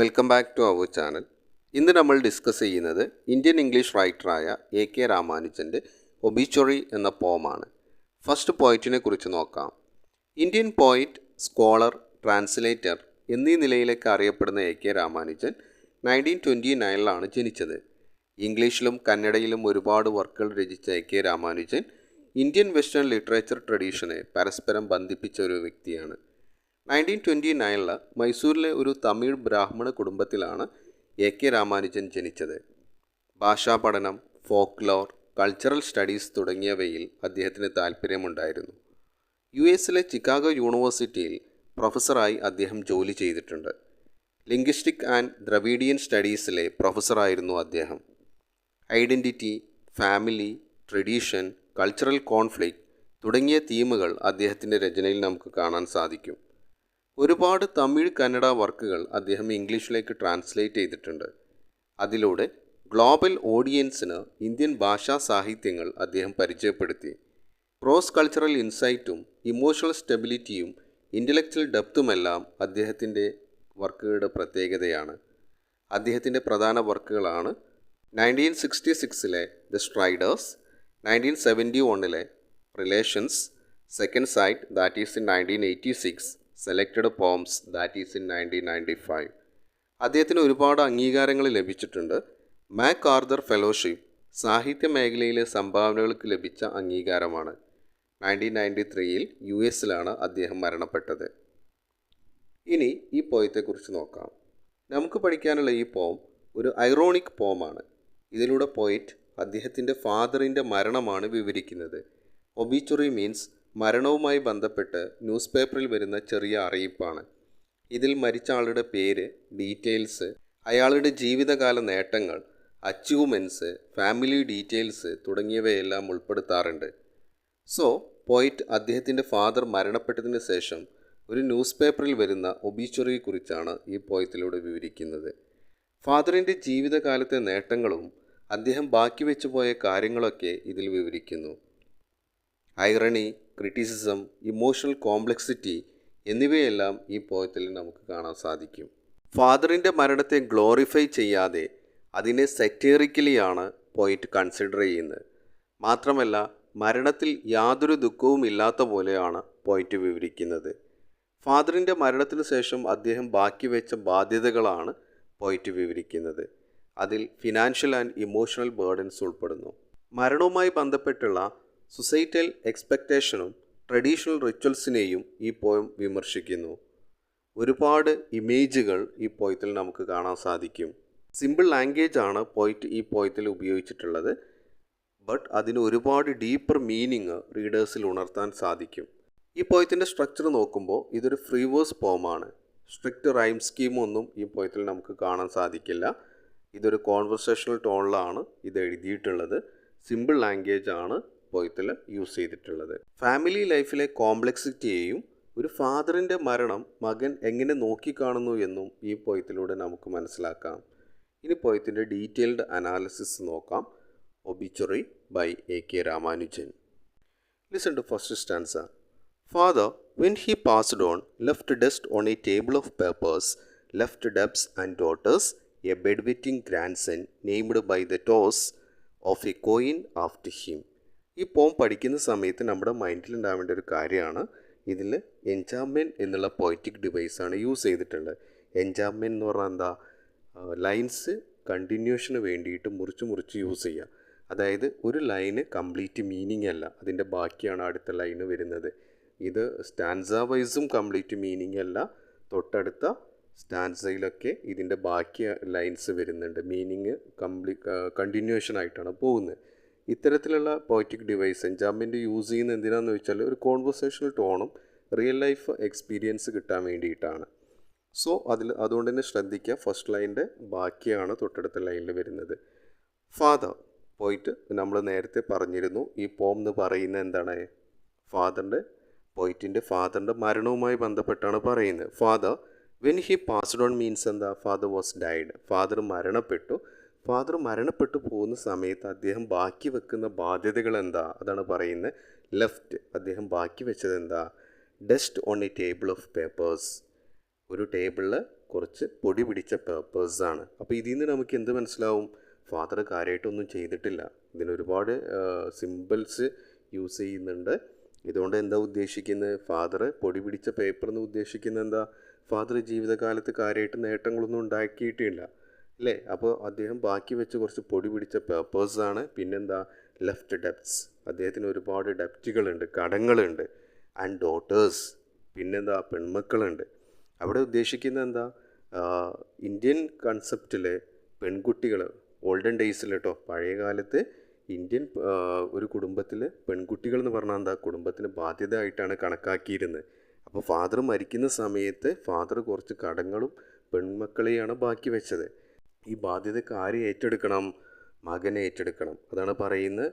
Welcome back to our channel. ഇന്ന് നമ്മൾ discuss ചെയ്യുന്നത് ഇന്ത്യൻ ഇംഗ്ലീഷ് റൈറ്ററായ A.K. രാമാനുജൻ്റെ ഒബീച്വറി എന്ന പോമാണ്. ഫസ്റ്റ് പോയിറ്റിനെ കുറിച്ച് നോക്കാം. ഇന്ത്യൻ പോയിറ്റ്, സ്കോളർ, ട്രാൻസ്ലേറ്റർ എന്നീ നിലയിലേക്ക് അറിയപ്പെടുന്ന A.K. രാമാനുജൻ 1929 ജനിച്ചത്. ഇംഗ്ലീഷിലും കന്നഡയിലും ഒരുപാട് വർക്കുകൾ രചിച്ച A.K. Ramanujan Indian western literature ട്രഡീഷനെ പരസ്പരം ബന്ധിപ്പിച്ച ഒരു വ്യക്തിയാണ്. 1929 മൈസൂരിലെ ഒരു തമിഴ് ബ്രാഹ്മണ കുടുംബത്തിലാണ് A.K. രാമാനുജൻ ജനിച്ചത്. ഭാഷാ പഠനം, ഫോക്ലോർ, കൾച്ചറൽ സ്റ്റഡീസ് തുടങ്ങിയവയിൽ അദ്ദേഹത്തിന് താല്പര്യമുണ്ടായിരുന്നു. US ചിക്കാഗോ യൂണിവേഴ്സിറ്റിയിൽ പ്രൊഫസറായി അദ്ദേഹം ജോലി ചെയ്തിട്ടുണ്ട്. ലിംഗ്വിസ്റ്റിക് ആൻഡ് ദ്രവീഡിയൻ സ്റ്റഡീസിലെ പ്രൊഫസറായിരുന്നു അദ്ദേഹം. Identity, family, tradition, cultural conflict തുടങ്ങിയ തീമുകൾ അദ്ദേഹത്തിൻ്റെ രചനയിൽ നമുക്ക് കാണാൻ സാധിക്കും. ഒരുപാട് തമിഴ്, കന്നഡ വർക്കുകൾ അദ്ദേഹം ഇംഗ്ലീഷിലേക്ക് ട്രാൻസ്ലേറ്റ് ചെയ്തിട്ടുണ്ട്. അതിലൂടെ ഗ്ലോബൽ ഓഡിയൻസിന് ഇന്ത്യൻ ഭാഷാ സാഹിത്യങ്ങൾ അദ്ദേഹം പരിചയപ്പെടുത്തി. ക്രോസ് കൾച്ചറൽ ഇൻസൈറ്റും ഇമോഷണൽ സ്റ്റെബിലിറ്റിയും ഇൻ്റലക്ച്വൽ ഡെപ്തുമെല്ലാം അദ്ദേഹത്തിൻ്റെ വർക്കുകളുടെ പ്രത്യേകതയാണ്. അദ്ദേഹത്തിൻ്റെ പ്രധാന വർക്കുകളാണ് 1966 the striders, 1971 relations, second sight that is in 1986, selected poems that is in 1995. അദ്ദേഹത്തിന് ഒരുപാട് അംഗീകാരങ്ങൾ ലഭിച്ചിട്ടുണ്ട്. മാക് ആർതർ ഫെലോഷിപ്പ് സാഹിത്യ മേഖലയിലെ സംഭാവനകൾക്ക് ലഭിച്ച അംഗീകാരമാണ്. 1993 US അദ്ദേഹം മരണപ്പെട്ടത്. ഇനി ഈ പോയത്തെക്കുറിച്ച് നോക്കാം. നമുക്ക് പഠിക്കാനുള്ള ഈ പോം ഒരു ഐറോണിക് പോമാണ്. ഇതിലൂടെ പോയിറ്റ് അദ്ദേഹത്തിൻ്റെ ഫാദറിൻ്റെ മരണമാണ് വിവരിക്കുന്നത്. ഒബീച്വറി മീൻസ് മരണവുമായി ബന്ധപ്പെട്ട് ന്യൂസ് പേപ്പറിൽ വരുന്ന ചെറിയ അറിയിപ്പാണ്. ഇതിൽ മരിച്ച ആളുടെ പേര്, ഡീറ്റെയിൽസ്, അയാളുടെ ജീവിതകാല നേട്ടങ്ങൾ, അച്ചീവ്മെൻറ്റ്സ്, ഫാമിലി ഡീറ്റെയിൽസ് തുടങ്ങിയവയെല്ലാം ഉൾപ്പെടുത്താറുണ്ട്. സോ പോയിറ്റ് അദ്ദേഹത്തിൻ്റെ ഫാദർ മരണപ്പെട്ടതിന് ശേഷം ഒരു ന്യൂസ് പേപ്പറിൽ വരുന്ന ഒബീച്വറിയെക്കുറിച്ചാണ് ഈ പോയത്തിലൂടെ വിവരിക്കുന്നത്. ഫാദറിൻ്റെ ജീവിതകാലത്തെ നേട്ടങ്ങളും അദ്ദേഹം ബാക്കി വെച്ചു പോയ കാര്യങ്ങളൊക്കെ ഇതിൽ വിവരിക്കുന്നു. ഐറണി, ക്രിറ്റിസിസം, ഇമോഷണൽ കോംപ്ലക്സിറ്റി എന്നിവയെല്ലാം ഈ പോയത്തിൽ നമുക്ക് കാണാൻ സാധിക്കും. ഫാദറിൻ്റെ മരണത്തെ ഗ്ലോറിഫൈ ചെയ്യാതെ അതിനെ സെറ്റേറിക്കലിയാണ് പോയിറ്റ് കൺസിഡർ ചെയ്യുന്നത്. മാത്രമല്ല മരണത്തിൽ യാതൊരു ദുഃഖവും ഇല്ലാത്ത പോലെയാണ് പോയിറ്റ് വിവരിക്കുന്നത്. ഫാദറിൻ്റെ മരണത്തിന് ശേഷം അദ്ദേഹം ബാക്കി വെച്ച ബാധ്യതകളാണ് പോയിറ്റ് വിവരിക്കുന്നത്. അതിൽ ഫിനാൻഷ്യൽ ആൻഡ് ഇമോഷണൽ ബേർഡൻസ് ഉൾപ്പെടുന്നു. മരണവുമായി ബന്ധപ്പെട്ടുള്ള സൊസൈറ്റൽ എക്സ്പെക്റ്റേഷനും ട്രഡീഷണൽ റിച്വൽസിനെയും ഈ പോയം വിമർശിക്കുന്നു. ഒരുപാട് ഇമേജുകൾ ഈ പോയത്തിൽ നമുക്ക് കാണാൻ സാധിക്കും. സിമ്പിൾ ലാംഗ്വേജ് ആണ് പോയിറ്റ് ഈ പോയത്തിൽ ഉപയോഗിച്ചിട്ടുള്ളത്. ബട്ട് അതിന് ഒരുപാട് ഡീപ്പർ മീനിങ് റീഡേഴ്സിൽ ഉണർത്താൻ സാധിക്കും. ഈ പോയത്തിൻ്റെ സ്ട്രക്ചർ നോക്കുമ്പോൾ ഇതൊരു ഫ്രീ വേഴ്സ് പോമാണ്. സ്ട്രിക്റ്റ് റൈം സ്കീമൊന്നും ഈ പോയത്തിൽ നമുക്ക് കാണാൻ സാധിക്കില്ല. ഇതൊരു കോൺവെർസേഷണൽ ടോണിലാണ് ഇത് എഴുതിയിട്ടുള്ളത്. സിമ്പിൾ ലാംഗ്വേജ് ആണ് പോയത്തിൽ യൂസ് ചെയ്തിട്ടുള്ളത്. ഫാമിലി ലൈഫിലെ കോംപ്ലക്സിറ്റിയെയും ഒരു ഫാദറിൻ്റെ മരണം മകൻ എങ്ങനെ നോക്കിക്കാണുന്നു എന്നും ഈ പോയത്തിലൂടെ നമുക്ക് മനസ്സിലാക്കാം. ഇനി പോയത്തിൻ്റെ ഡീറ്റെയിൽഡ് അനാലിസിസ് നോക്കാം. Obituary by A.K. Ramanujan. Listen to first stanza. Father, when he passed on, left dust on a table of papers, left debts and daughters, a bedwetting grandson named by the toss of a coin after him. ഈ പോം പഠിക്കുന്ന സമയത്ത് നമ്മുടെ മൈൻഡിൽ ഉണ്ടാവേണ്ട ഒരു കാര്യമാണ്, ഇതിൽ എൻചാംമെൻറ്റ് എന്നുള്ള പോയറ്റിക് ഡിവൈസാണ് യൂസ് ചെയ്തിട്ടുള്ളത്. എൻചാംമെൻറ്റ് എന്ന് പറഞ്ഞാൽ എന്താ, ലൈൻസ് കണ്ടിന്യൂഷന് വേണ്ടിയിട്ട് മുറിച്ച് യൂസ് ചെയ്യുക. അതായത് ഒരു ലൈന് കംപ്ലീറ്റ് മീനിങ് അല്ല, അതിൻ്റെ ബാക്കിയാണ് അടുത്ത ലൈന് വരുന്നത്. ഇത് സ്റ്റാൻസ വൈസും കംപ്ലീറ്റ് മീനിങ് അല്ല, തൊട്ടടുത്ത സ്റ്റാൻസയിലൊക്കെ ഇതിൻ്റെ ബാക്കി ലൈൻസ് വരുന്നുണ്ട്. മീനിങ് കണ്ടിന്യൂഷൻ ആയിട്ടാണ് പോകുന്നത്. ഇത്തരത്തിലുള്ള പോയറ്റിക് ഡിവൈസ് എൻചാംമെൻറ്റ് യൂസ് ചെയ്യുന്നത് എന്തിനാണെന്ന് വെച്ചാൽ ഒരു കോൺവെർസേഷണൽ ടോണും റിയൽ ലൈഫ് എക്സ്പീരിയൻസ് കിട്ടാൻ വേണ്ടിയിട്ടാണ്. സോ അതുകൊണ്ട് തന്നെ ശ്രദ്ധിക്കുക, ഫസ്റ്റ് ലൈൻ്റെ ബാക്കിയാണ് തൊട്ടടുത്ത ലൈനിൽ വരുന്നത്. ഫാദർ, പോയിട്ട് നമ്മൾ നേരത്തെ പറഞ്ഞിരുന്നു ഈ പോം എന്ന് പറയുന്നത് എന്താണ്, പോയിറ്റിൻ്റെ ഫാദറിൻ്റെ മരണവുമായി ബന്ധപ്പെട്ടാണ് പറയുന്നത്. Father when he passed on means എന്താ, ഫാദർ വാസ് ഡൈഡ്, ഫാദർ മരണപ്പെട്ടു. ഫാദർ മരണപ്പെട്ടു പോകുന്ന സമയത്ത് അദ്ദേഹം ബാക്കി വെക്കുന്ന ബാധ്യതകൾ എന്താ, അതാണ് പറയുന്നത്. ലെഫ്റ്റ്, അദ്ദേഹം ബാക്കി വെച്ചത് എന്താ, dust on A table of papers, ഒരു ടേബിളിൽ കുറച്ച് പൊടി പിടിച്ച പേപ്പേഴ്സാണ്. അപ്പോൾ ഇതിൽ നിന്ന് നമുക്ക് എന്ത് മനസ്സിലാവും? ഫാദർ കാര്യമായിട്ടൊന്നും ചെയ്തിട്ടില്ല. ഇതിനൊരുപാട് സിമ്പിൾസ് യൂസ് ചെയ്യുന്നുണ്ട്. ഇതുകൊണ്ട് എന്താ ഉദ്ദേശിക്കുന്നത്? ഫാദർ പൊടി പിടിച്ച പേപ്പർ എന്ന് ഉദ്ദേശിക്കുന്നത് എന്താ? ഫാദർ ജീവിതകാലത്ത് കാര്യമായിട്ട് നേട്ടങ്ങളൊന്നും ഉണ്ടാക്കിയിട്ടില്ല അല്ലേ? അപ്പോൾ അദ്ദേഹം ബാക്കി വെച്ച് കുറച്ച് പൊടി പിടിച്ച പേപ്പേഴ്സാണ്. പിന്നെന്താ? ലെഫ്റ്റ് ഡെപ്റ്റ്സ്, അദ്ദേഹത്തിന് ഒരുപാട് ഡെപ്റ്റുകളുണ്ട്, കടങ്ങളുണ്ട്. ആൻഡ് ഡോട്ടേഴ്സ്, പിന്നെന്താ? പെൺമക്കളുണ്ട്. അവിടെ ഉദ്ദേശിക്കുന്നത് എന്താ? ഇന്ത്യൻ കൺസെപ്റ്റിലെ പെൺകുട്ടികൾ ഓൾഡൻ ഡേയ്സിൽ കേട്ടോ, പഴയ കാലത്ത് ഇന്ത്യൻ ഒരു കുടുംബത്തിൽ പെൺകുട്ടികൾ എന്ന് പറഞ്ഞാൽ എന്താ? കുടുംബത്തിന് ബാധ്യത ആയിട്ടാണ് കണക്കാക്കിയിരുന്നത്. അപ്പോൾ ഫാദർ മരിക്കുന്ന സമയത്ത് ഫാദർ കുറച്ച് കടങ്ങളും പെൺമക്കളെയാണ് ബാക്കി വെച്ചത്. ഈ ബാധ്യതയ്ക്ക് ആര് ഏറ്റെടുക്കണം? മകനെ ഏറ്റെടുക്കണം. അതാണ് പറയുന്നത്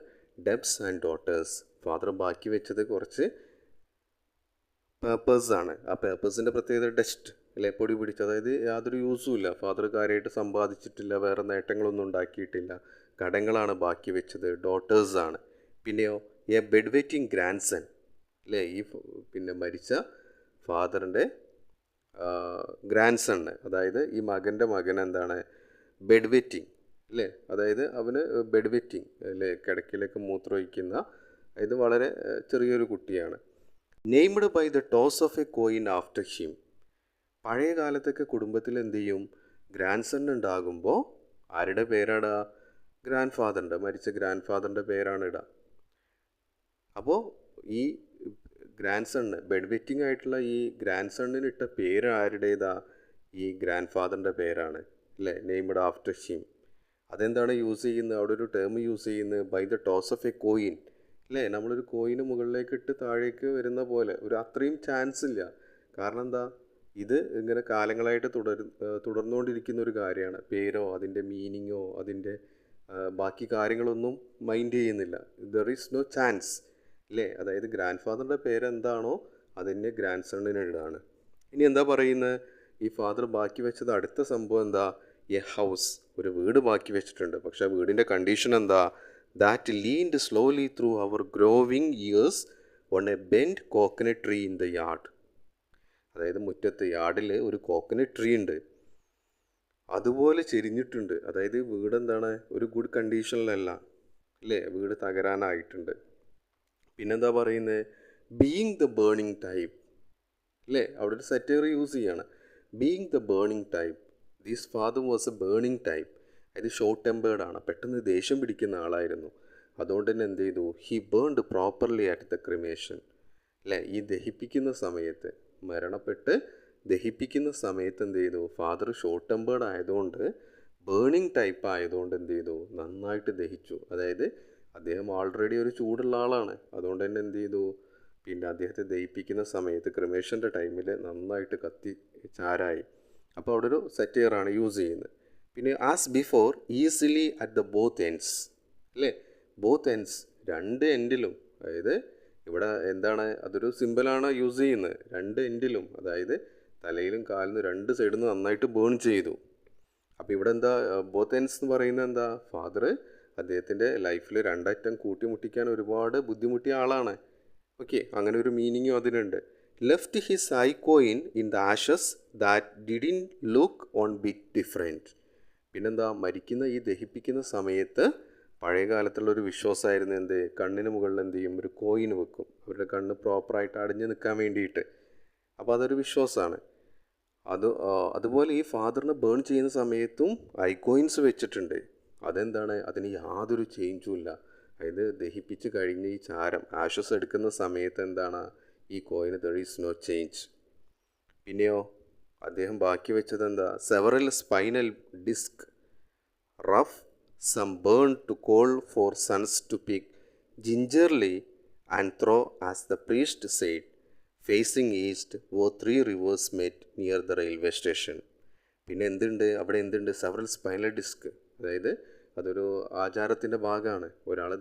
ഡെബ്സ് ആൻഡ് ഡോട്ടേഴ്സ്. ഫാദർ ബാക്കി വെച്ചത് കുറച്ച് പേപ്പേഴ്സാണ്. ആ പേപ്പേഴ്സിൻ്റെ പ്രത്യേകത ഡസ്റ്റ് അല്ലെ, പൊടി പിടിച്ച്, അതായത് യാതൊരു യൂസും ഇല്ല. ഫാദർ കാര്യമായിട്ട് സമ്പാദിച്ചിട്ടില്ല, വേറെ നേട്ടങ്ങളൊന്നും ഉണ്ടാക്കിയിട്ടില്ല, കടങ്ങളാണ് ബാക്കി വെച്ചത്, ഡോട്ടേഴ്സാണ്. പിന്നെയോ a bed wetting grandson അല്ലേ, ഈ പിന്നെ മരിച്ച ഫാദറിൻ്റെ ഗ്രാൻഡ് സണ്ണ്, അതായത് ഈ മകൻ്റെ മകൻ എന്താണ്? ബെഡ് വെറ്റിംഗ് അല്ലേ, അതായത് അവന് ബെഡ് വെറ്റിംഗ് അല്ലേ, കിടക്കിലേക്ക് മൂത്രമൊഴിക്കുന്ന, ഇത് വളരെ ചെറിയൊരു കുട്ടിയാണ്. Named by the toss of a coin after him. പഴയ കാലത്തൊക്കെ കുടുംബത്തിൽ എന്ത് ചെയ്യും? ഗ്രാൻഡ് സൺ ഉണ്ടാകുമ്പോൾ ആരുടെ പേരാണ്? ഗ്രാൻഡ് ഫാദറിൻ്റെ, മരിച്ച ഗ്രാൻഡ് ഫാദറിൻ്റെ പേരാണ് ഇടുക. അപ്പോൾ ഈ ഗ്രാൻഡ് സണ്ണ്, ബെഡ് വെറ്റിംഗ് ആയിട്ടുള്ള ഈ ഗ്രാൻഡ് സണ്ണിന് ഇട്ട പേര് ആരുടേതാ? ഈ ഗ്രാൻഡ് ഫാദറിൻ്റെ പേരാണ് അല്ലേ, നെയ്മഡ് ആഫ്റ്റർ ഹിം. അതെന്താണ് യൂസ് ചെയ്യുന്നത്? അവിടെ ഒരു ടേം യൂസ് ചെയ്യുന്നത് by the toss of a coin അല്ലേ, നമ്മളൊരു കോയിന് മുകളിലേക്ക് ഇട്ട് താഴേക്ക് വരുന്ന പോലെ, ഒരു അത്രയും ചാൻസ് ഇല്ല. കാരണം എന്താ? ഇത് ഇങ്ങനെ കാലങ്ങളായിട്ട് തുടർന്നുകൊണ്ടിരിക്കുന്ന ഒരു കാര്യമാണ്. പേരോ അതിൻ്റെ മീനിങ്ങോ അതിൻ്റെ ബാക്കി കാര്യങ്ങളൊന്നും മൈൻഡ് ചെയ്യുന്നില്ല. ദർ ഈസ് നോ ചാൻസ് അല്ലേ, അതായത് ഗ്രാൻഡ് ഫാദറിൻ്റെ പേരെന്താണോ അതിനെ ഗ്രാൻഡ് സണ്ണിന് ഇടാണ്. ഇനി എന്താ പറയുന്നത്? ഈ ഫാദർ ബാക്കി വെച്ചത് അടുത്ത സംഭവം എന്താ? എ ഹൗസ്, ഒരു വീട് ബാക്കി വെച്ചിട്ടുണ്ട്. പക്ഷേ ആ വീടിൻ്റെ കണ്ടീഷൻ എന്താ? That leaned slowly through our growing years on a bend coconut tree in the yard. അതായത് മുറ്റത്ത് യാർഡിൽ ഒരു കോക്കനട്ട് ട്രീ ഉണ്ട്, അതുപോലെ ചെരിഞ്ഞിട്ടുണ്ട്. അതായത് വീട് എന്താണ്? ഒരു ഗുഡ് കണ്ടീഷനിലല്ല അല്ലേ, വീട് തകരാനായിട്ടുണ്ട്. പിന്നെന്താ പറയുന്നത്? ബീയിങ് ദ ബേണിംഗ് ടൈപ്പ് അല്ലേ, അവിടെ ഒരു സെറ്റർ യൂസ് ചെയ്യാണ്. Being the burning type, this father was a burning type. അത് ഷോർട്ട് ടെമ്പേർഡ് ആണ്, പെട്ടെന്ന് ദേഷ്യം പിടിക്കുന്ന ആളായിരുന്നു. അതുകൊണ്ട് തന്നെ എന്ത് ചെയ്തു? He burned properly at the cremation അല്ലേ, ഈ ദഹിപ്പിക്കുന്ന സമയത്ത്, മരണപ്പെട്ട് ദഹിപ്പിക്കുന്ന സമയത്ത് എന്ത് ചെയ്തു? ഫാദർ ഷോർട്ട് ടെമ്പേർഡ് ആയതുകൊണ്ട്, ബേണിംഗ് ടൈപ്പ് ആയതുകൊണ്ട് എന്ത് ചെയ്തു? നന്നായിട്ട് ദഹിച്ചു. അതായത് അദ്ദേഹം ഓൾറെഡി ഒരു ചൂടുള്ള ആളാണ്, അതുകൊണ്ട് തന്നെ എന്ത് ചെയ്തു? പിന്നെ അദ്ദേഹത്തെ ദഹിപ്പിക്കുന്ന സമയത്ത് ക്രിമേഷൻ്റെ ടൈമിൽ നന്നായിട്ട് കത്തി ചാരായി. അപ്പോൾ അവിടെ ഒരു സെറ്റയറാണ് യൂസ് ചെയ്യുന്നത്. പിന്നെ as before easily at the both ends അല്ലേ, ബോത്ത് എൻഡ്സ്, രണ്ട് എൻഡിലും. അതായത് ഇവിടെ എന്താണ്? അതൊരു സിമ്പിളാണ് യൂസ് ചെയ്യുന്നത്. രണ്ട് എൻഡിലും, അതായത് തലയിലും കാലിലും രണ്ട് സൈഡിൽ നിന്ന് നന്നായിട്ട് ബേൺ ചെയ്തു. അപ്പോൾ ഇവിടെ എന്താ? ബോത്ത് എൻഡ്സ് എന്ന് പറയുന്നത് എന്താ? ഫാദർ അദ്ദേഹത്തിൻ്റെ ലൈഫിൽ രണ്ടറ്റം കൂട്ടിമുട്ടിക്കാൻ ഒരുപാട് ബുദ്ധിമുട്ടിയ ആളാണ്. ഓക്കെ, അങ്ങനെ ഒരു മീനിങ്ങും അതിനുണ്ട്. Left his I coin in the Ashes that didn't look on bit different. പിന്നെന്താ? മരിക്കുന്ന ഈ ദഹിപ്പിക്കുന്ന സമയത്ത് പഴയ കാലത്തുള്ളൊരു വിശ്വാസമായിരുന്നു എന്ത്? കണ്ണിന് മുകളിൽ എന്ത് ചെയ്യും? ഒരു കോയിൻ വെക്കും, അവരുടെ കണ്ണ് പ്രോപ്പറായിട്ട് അടഞ്ഞു നിൽക്കാൻ വേണ്ടിയിട്ട്. അപ്പോൾ അതൊരു വിശ്വാസമാണ്. അതുപോലെ ഈ ഫാദറിനെ ബേൺ ചെയ്യുന്ന സമയത്തും ഐ കോയിൻസ് വെച്ചിട്ടുണ്ട്. അതെന്താണ്? അതിന് യാതൊരു ചേഞ്ചും ഇല്ല. അതായത് ദഹിപ്പിച്ച് കഴിഞ്ഞ് ഈ ചാരം ആഷസ് എടുക്കുന്ന സമയത്ത് എന്താണ്? ഈ കോയിന് ദർ ഈസ് നോ ചേഞ്ച്. പിന്നെയോ അദ്ദേഹം ബാക്കി വെച്ചത് എന്താ? Several spinal disc, rough, some burn to coal for sons to pick gingerly and throw as the priest said facing east where 3 rivers met near the railway station. പിന്നെ എന്തുണ്ട് അവിടെ? എന്തുണ്ട്? Several spinal disk, അതായത് അതൊരു ആചാരത്തിൻ്റെ ഭാഗമാണ്. ഒരാളെ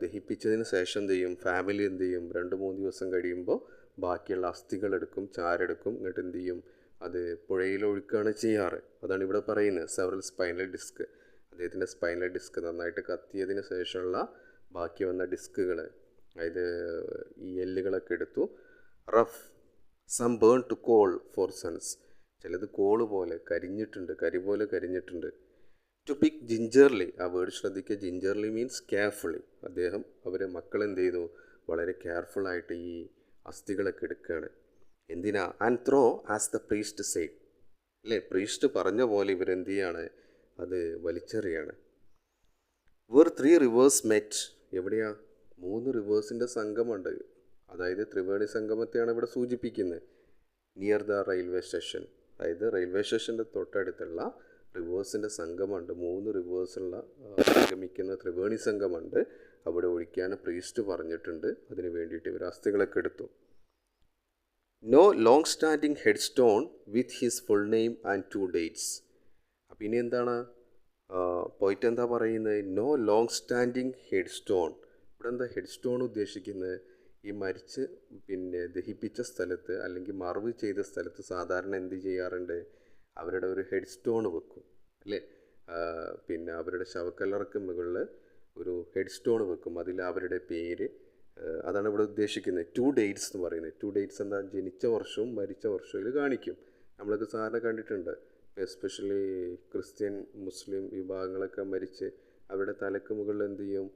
ദഹിപ്പിച്ചതിന് ശേഷം എന്ത് ചെയ്യും? ഫാമിലി എന്ത് ചെയ്യും? 2-3 ദിവസം കഴിയുമ്പോൾ ബാക്കിയുള്ള അസ്ഥികളെടുക്കും, ചാരെടുക്കും, എന്നിട്ട് എന്ത് ചെയ്യും? അത് പുഴയിലൊഴുക്കുകയാണ് ചെയ്യാറ്. അതാണ് ഇവിടെ പറയുന്നത് സെവറൽ സ്പൈനൽ ഡിസ്ക്. അദ്ദേഹത്തിൻ്റെ സ്പൈനൽ ഡിസ്ക് നന്നായിട്ട് കത്തിയതിന് ശേഷമുള്ള ബാക്കി വന്ന ഡിസ്കുകൾ, അതായത് ഈ എല്ലുകളൊക്കെ എടുത്തു. Rough some burn to coal for sons, ചിലത് കോള് പോലെ കരിഞ്ഞിട്ടുണ്ട്, കരി പോലെ കരിഞ്ഞിട്ടുണ്ട്. ടു പിക്ക് ജിഞ്ചർലി, ആ വേർഡ് ശ്രദ്ധിക്കുക, ജിഞ്ചർലി മീൻസ് കെയർഫുള്ളി. അവരെ മക്കൾ എന്ത് ചെയ്തു, വളരെ കെയർഫുള്ളായിട്ട് ഈ അസ്ഥികളൊക്കെ എടുക്കുകയാണ്. എന്തിനാ? And throw as the priest said, അല്ലേ, പ്രീസ്റ്റ് പറഞ്ഞ പോലെ ഇവരെന്ത് ചെയ്യാണ്, അത് വലിച്ചെറിയാണ്. വേർ 3 rivers met, എവിടെയാ? 3 റിവേഴ്സിൻ്റെ സംഗമമുണ്ട്, അതായത് ത്രിവേണി സംഗമത്തെയാണ് ഇവിടെ സൂചിപ്പിക്കുന്നത്. നിയർ ദ റെയിൽവേ സ്റ്റേഷൻ, അതായത് റെയിൽവേ സ്റ്റേഷൻ്റെ തൊട്ടടുത്തുള്ള റിവേഴ്സിൻ്റെ സംഗമമുണ്ട്. 3 റിവേഴ്സുള്ള സംഗമിക്കുന്ന ത്രിവേണി സംഗമമുണ്ട്, അവിടെ ഒഴിക്കാൻ പ്രീസ്റ്റ് പറഞ്ഞിട്ടുണ്ട്. അതിന് വേണ്ടിയിട്ട് ഇവർ അസ്ഥികളൊക്കെ എടുത്തു. No long standing headstone with his full name and 2 dates. അപ്പം ഇനി എന്താണ് പോയിട്ട് എന്താ പറയുന്നത്? No long standing headstone. ഇവിടെ എന്താ ഹെഡ് സ്റ്റോൺ ഉദ്ദേശിക്കുന്നത്? ഈ മരിച്ച് ദഹിപ്പിച്ച സ്ഥലത്ത് അല്ലെങ്കിൽ മറവ് ചെയ്ത സ്ഥലത്ത് സാധാരണ എന്ത് ചെയ്യാറുണ്ട്, അവരുടെ ഒരു ഹെഡ് സ്റ്റോൺ വെക്കും, അല്ലേ? അവരുടെ ശവക്കല്ലറക്ക് മുകളിൽ ഒരു ഹെഡ് സ്റ്റോൺ വെക്കും, അതിൽ അവരുടെ പേര്, അതാണ് ഇവിടെ ഉദ്ദേശിക്കുന്നത്. 2 dates എന്ന് പറയുന്നത്. 2 dates എന്താ? ജനിച്ച വർഷവും മരിച്ച വർഷവും ഇതിൽ കാണിക്കും. നമ്മളൊക്കെ സാധാരണ കണ്ടിട്ടുണ്ട്, എസ്പെഷ്യലി ക്രിസ്ത്യൻ മുസ്ലിം വിഭാഗങ്ങളൊക്കെ മരിച്ച് അവരുടെ തലക്ക് മുകളിൽ എന്ത് ചെയ്യും,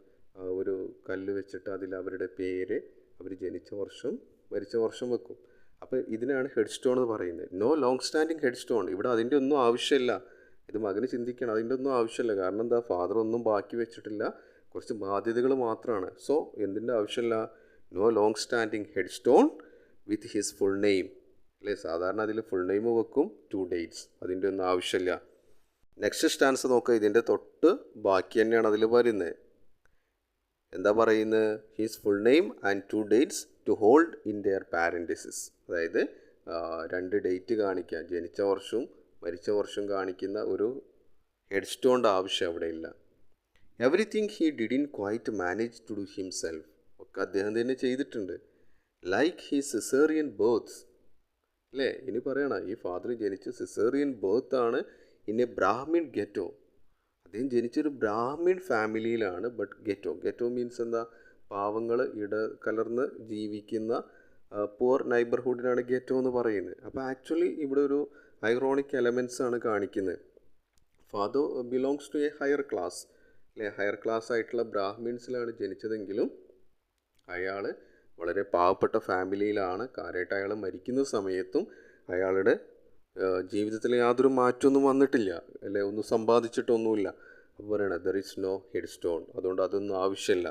ഒരു കല്ല് വെച്ചിട്ട് അതിൽ അവരുടെ പേര്, അവർ ജനിച്ച വർഷം മരിച്ച വർഷം വെക്കും. അപ്പോൾ ഇതിനാണ് ഹെഡ് സ്റ്റോൺ എന്ന് പറയുന്നത്. No long standing headstone. ഇവിടെ അതിൻ്റെ ഒന്നും ആവശ്യമില്ല. ഇത് മകന് ചിന്തിക്കണം, അതിൻ്റെ ഒന്നും ആവശ്യമില്ല. കാരണം എന്താ, ഫാദർ ഒന്നും ബാക്കി വെച്ചിട്ടില്ല, കുറച്ച് ബാധ്യതകൾ മാത്രമാണ്. സോ എന്തിൻ്റെ ആവശ്യമില്ല? No long standing headstone with his full name, അല്ലേ? സാധാരണ അതിൽ ഫുൾ നെയിം വെക്കും, 2 dates, അതിൻ്റെ ഒന്നും ആവശ്യമില്ല. നെക്സ്റ്റ് സ്റ്റാൻസ് നോക്കുക, ഇതിൻ്റെ തൊട്ട് ബാക്കി തന്നെയാണ് അതിൽ വരുന്നത്. എന്താ പറയുന്നത്? His full name and 2 dates to hold in their parenthesis. അതായത് 2 ഡേറ്റ് കാണിക്കാൻ, ജനിച്ച വർഷവും മരിച്ച വർഷവും കാണിക്കുന്ന ഒരു ഹെഡ് സ്റ്റോണിൻ്റെ ആവശ്യം അവിടെ ഇല്ല. Everything he didn't quite manage to do himself, ഒക്കെ അദ്ദേഹം തന്നെ ചെയ്തിട്ടുണ്ട്. ലൈക്ക് ഹി സിസേറിയൻ ബേർത്ത്സ്, അല്ലേ? ഇനി പറയണം, ഈ ഫാദർ ജനിച്ച സിസേറിയൻ ബേർത്താണ് ഇൻ എ ബ്രാഹ്മിൺ ഗെറ്റോ. അദ്ദേഹം ജനിച്ചൊരു ബ്രാഹ്മിൺ ഫാമിലിയിലാണ്. ബട്ട് ഗെറ്റോ മീൻസ് എന്താ? പാവങ്ങൾ കലർന്ന് ജീവിക്കുന്ന പുവർ നൈബർഹുഡിനാണ് ഗെറ്റോ എന്ന് പറയുന്നത്. അപ്പോൾ ആക്ച്വലി ഇവിടെ ഒരു ഐറോണിക് എലമെൻറ്റ്സ് ആണ് കാണിക്കുന്നത്. Father belongs to a higher class, അല്ലേ? ഹയർ ക്ലാസ് ആയിട്ടുള്ള ബ്രാഹ്മിൻസിലാണ് ജനിച്ചതെങ്കിലും അയാൾ വളരെ പാവപ്പെട്ട ഫാമിലിയിലാണ്. കാര്യമായിട്ട് അയാൾ മരിക്കുന്ന സമയത്തും അയാളുടെ ജീവിതത്തിൽ യാതൊരു മാറ്റമൊന്നും വന്നിട്ടില്ല, അല്ലേ? ഒന്നും സമ്പാദിച്ചിട്ടൊന്നുമില്ല. അപ്പോൾ പറയണത് there is no headstone, അതുകൊണ്ട് അതൊന്നും ആവശ്യമില്ല.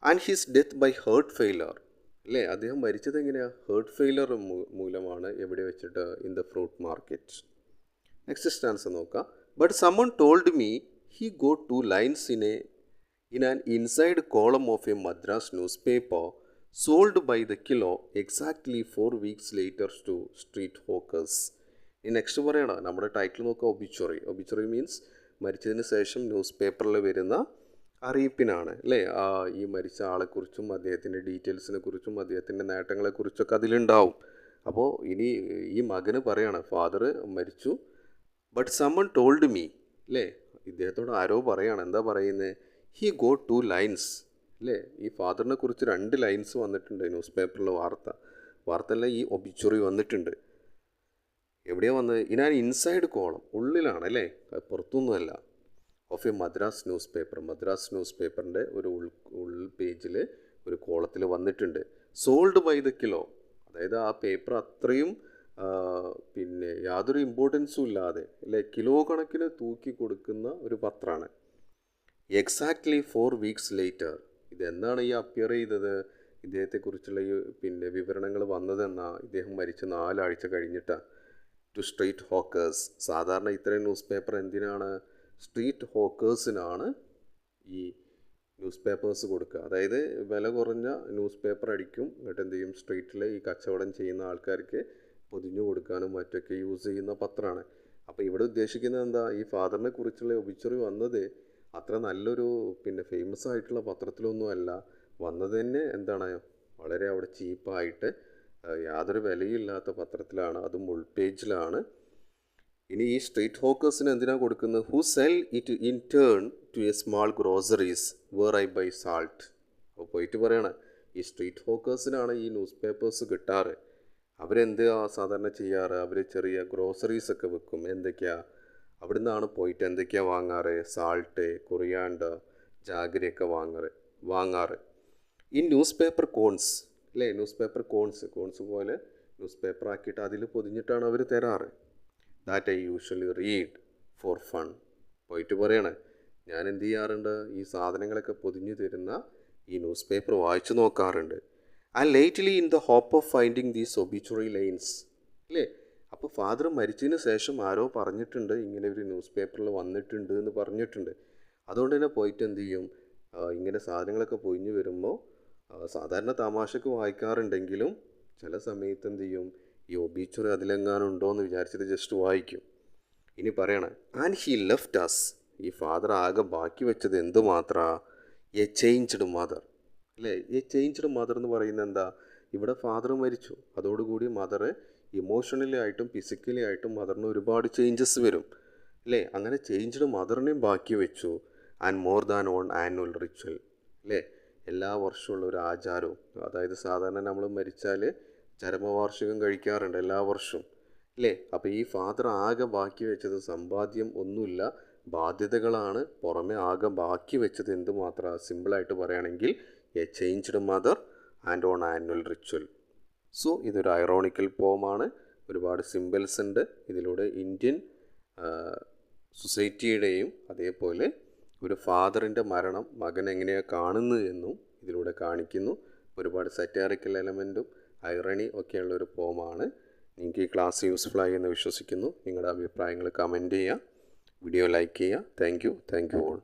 And his death by heart failure, അല്ലേ? അദ്ദേഹം മരിച്ചത് എങ്ങനെയാണ്? ഹേർട്ട് ഫെയിലർ മൂലമാണ്. എവിടെ വെച്ചിട്ട്? In the fruit market. Next stanza നോക്കാം. But someone told me he got 2 lines in an inside column of a Madras newspaper sold by the kilo exactly 4 weeks later to street hawkers. ഈ next പറയണം, നമ്മുടെ title നോക്കുക, ഒബിച്ചറി means മരിച്ചതിന് ശേഷം news പേപ്പറിൽ വരുന്ന അറിയിപ്പിനാണ്, അല്ലേ? ഈ മരിച്ച ആളെക്കുറിച്ചും അദ്ദേഹത്തിൻ്റെ ഡീറ്റെയിൽസിനെ കുറിച്ചും അദ്ദേഹത്തിൻ്റെ നേട്ടങ്ങളെക്കുറിച്ചൊക്കെ അതിലുണ്ടാവും. അപ്പോൾ ഇനി ഈ മകന് പറയാണ്, ഫാദർ മരിച്ചു, ബട്ട് സമ്മൺ ടോൾഡ് മീ, അല്ലേ? ഇദ്ദേഹത്തോട് ആരോ പറയാണ്. എന്താ പറയുന്നത്? ഹി ഗോട്ട് 2 lines, അല്ലേ? ഈ ഫാദറിനെ കുറിച്ച് 2 lines വന്നിട്ടുണ്ട് ന്യൂസ് പേപ്പറിൽ. വാർത്തയല്ല, ഈ ഒബിച്ചുറി വന്നിട്ടുണ്ട്. എവിടെയാണ് വന്നത്? ഇനാൻ ഇൻസൈഡ് കോളം, ഉള്ളിലാണ്, അല്ലേ? പുറത്തൊന്നുമല്ല. ഓഫ് എ മദ്രാസ് ന്യൂസ് പേപ്പറിൻ്റെ ഒരു ഉൾ പേജിൽ ഒരു കോളത്തിൽ വന്നിട്ടുണ്ട്. സോൾഡ് ബൈ ദ കിലോ, അതായത് ആ പേപ്പർ അത്രയും യാതൊരു ഇമ്പോർട്ടൻസും ഇല്ലാതെ, അല്ലേ, കിലോ കണക്കിന് തൂക്കി കൊടുക്കുന്ന ഒരു പത്രമാണ്. എക്സാക്ട്ലി 4 weeks later, ഇതെന്നാണ് ഈ അപ്പിയർ ചെയ്തത്? ഇദ്ദേഹത്തെക്കുറിച്ചുള്ള ഈ വിവരണങ്ങൾ വന്നതെന്നാണ് ഇദ്ദേഹം മരിച്ച 4 ആഴ്ച കഴിഞ്ഞിട്ടാണ്. To street hawkers. സാധാരണ ഇത്രയും ന്യൂസ് പേപ്പർ എന്തിനാണ്? സ്ട്രീറ്റ് ഹോക്കേഴ്സിനാണ് ഈ ന്യൂസ് പേപ്പേഴ്സ് കൊടുക്കുക. അതായത് വില കുറഞ്ഞ ന്യൂസ് പേപ്പർ അടിക്കും, എന്നിട്ട് എന്ത് ചെയ്യും? സ്ട്രീറ്റിൽ ഈ കച്ചവടം ചെയ്യുന്ന ആൾക്കാർക്ക് പൊതിഞ്ഞു കൊടുക്കാനും മറ്റൊക്കെ യൂസ് ചെയ്യുന്ന പത്രമാണ്. അപ്പോൾ ഇവിടെ ഉദ്ദേശിക്കുന്നത് എന്താ? ഈ ഫാദറിനെ കുറിച്ചുള്ള ഒബിച്ചുറി വന്നത് അത്ര നല്ലൊരു ഫേമസ് ആയിട്ടുള്ള പത്രത്തിലൊന്നുമല്ല വന്നത്. തന്നെ എന്താണ്? വളരെ അവിടെ ചീപ്പായിട്ട് യാതൊരു വിലയില്ലാത്ത പത്രത്തിലാണ്, അതും ഉൾപേജിലാണ്. ഇനി ഈ സ്ട്രീറ്റ് ഹോക്കേഴ്സിന് എന്തിനാണ് കൊടുക്കുന്നത്? Who sell it in turn to a small groceries where I buy salt. അപ്പോൾ പോയിട്ട് പറയണം, ഈ സ്ട്രീറ്റ് ഹോക്കേഴ്സിനാണ് ഈ ന്യൂസ് പേപ്പേഴ്സ് കിട്ടാറ്. അവരെന്ത് സാധാരണ ചെയ്യാറ്, അവർ ചെറിയ ഗ്രോസറീസൊക്കെ വെക്കും. എന്തൊക്കെയാണ് അവിടെ നിന്നാണ് പോയിട്ട് എന്തൊക്കെയാണ് വാങ്ങാറ്, സാൾട്ട്, കൊറിയാണ്ടർ, ജാഗരിയൊക്കെ വാങ്ങാറ്. ഈ ന്യൂസ് പേപ്പർ കോൺസ് അല്ലേ, ന്യൂസ് പേപ്പർ കോൺസ് പോലെ ന്യൂസ് പേപ്പർ ആക്കിയിട്ട് അതിൽ പൊതിഞ്ഞിട്ടാണ് അവർ തരാറ്. That I usually read for fun. പോയിട്ട് പറയണേ, ഞാൻ എന്ത് ചെയ്യാറുണ്ട്, ഈ സാധനങ്ങളൊക്കെ പൊതിഞ്ഞു തരുന്ന ഈ ന്യൂസ് പേപ്പർ വായിച്ചു നോക്കാറുണ്ട്. And lately in the hope of finding these obituary lines അല്ലേ. അപ്പോൾ ഫാദർ മരിച്ചതിന് ശേഷം ആരോ പറഞ്ഞിട്ടുണ്ട് ഇങ്ങനെ ഒരു ന്യൂസ് പേപ്പറിൽ വന്നിട്ടുണ്ട് എന്ന് പറഞ്ഞിട്ടുണ്ട്. അതുകൊണ്ട് തന്നെ പോയിട്ട് എന്ത് ചെയ്യും, ഇങ്ങനെ സാധനങ്ങളൊക്കെ പൊതിഞ്ഞു വരുമ്പോൾ സാധാരണ തമാശക്ക് വായിക്കാറുണ്ടെങ്കിലും ചില സമയത്ത് എന്ത് ചെയ്യും, ഈ ഒബീച്വറി അതിലെങ്ങാനും ഉണ്ടോ എന്ന് വിചാരിച്ചിട്ട് ജസ്റ്റ് വായിക്കും. ഇനി പറയണേ, ആൻഡ് ഹി ലെഫ്റ്റ് അസ്, ഈ ഫാദർ ആകെ ബാക്കി വെച്ചത് എന്തുമാത്രം, എ ചേഞ്ച്ഡ് മദർ അല്ലേ. എ ചേഞ്ച്ഡ് മദർ എന്ന് പറയുന്നത് എന്താ, ഇവിടെ ഫാദർ മരിച്ചു, അതോടുകൂടി മദർ ഇമോഷണലി ആയിട്ടും ഫിസിക്കലി ആയിട്ടും മദറിന് ഒരുപാട് ചേഞ്ചസ് വരും അല്ലേ. അങ്ങനെ ചേഞ്ച്ഡ് മദറിനെയും ബാക്കി വെച്ചു. And more than on annual ritual അല്ലേ, എല്ലാ വർഷമുള്ള ഒരു ആചാരവും. അതായത് സാധാരണ നമ്മൾ മരിച്ചാൽ ചരമവാർഷികം കഴിക്കാറുണ്ട് എല്ലാ വർഷവും അല്ലേ. അപ്പോൾ ഈ ഫാദർ ആകെ ബാക്കി വെച്ചത് സമ്പാദ്യം ഒന്നുമില്ല, ബാധ്യതകളാണ്. പുറമെ ആകെ ബാക്കി വെച്ചത് എന്തുമാത്രം, സിമ്പിളായിട്ട് പറയുകയാണെങ്കിൽ A changed mother and on annual ritual. So ഇതൊരു ഐറോണിക്കൽ പോമാണ്, ഒരുപാട് സിമ്പിൾസ് ഉണ്ട് ഇതിലൂടെ. ഇന്ത്യൻ സൊസൈറ്റിയുടെയും അതേപോലെ ഒരു ഫാദറിൻ്റെ മരണം മകൻ എങ്ങനെയാണ് കാണുന്നത് എന്നും ഇതിലൂടെ കാണിക്കുന്നു. ഒരുപാട് സറ്റാറിക്കൽ എലമെൻറ്റും ഐറണി ഒക്കെയുള്ള ഒരു പോമാണ്. നിങ്ങൾക്ക് ഈ ക്ലാസ് യൂസ്ഫുൾ ആയി എന്ന് വിശ്വസിക്കുന്നു. നിങ്ങളുടെ അഭിപ്രായങ്ങൾ കമൻറ്റ് ചെയ്യുക, വീഡിയോ ലൈക്ക് ചെയ്യുക. Thank you all.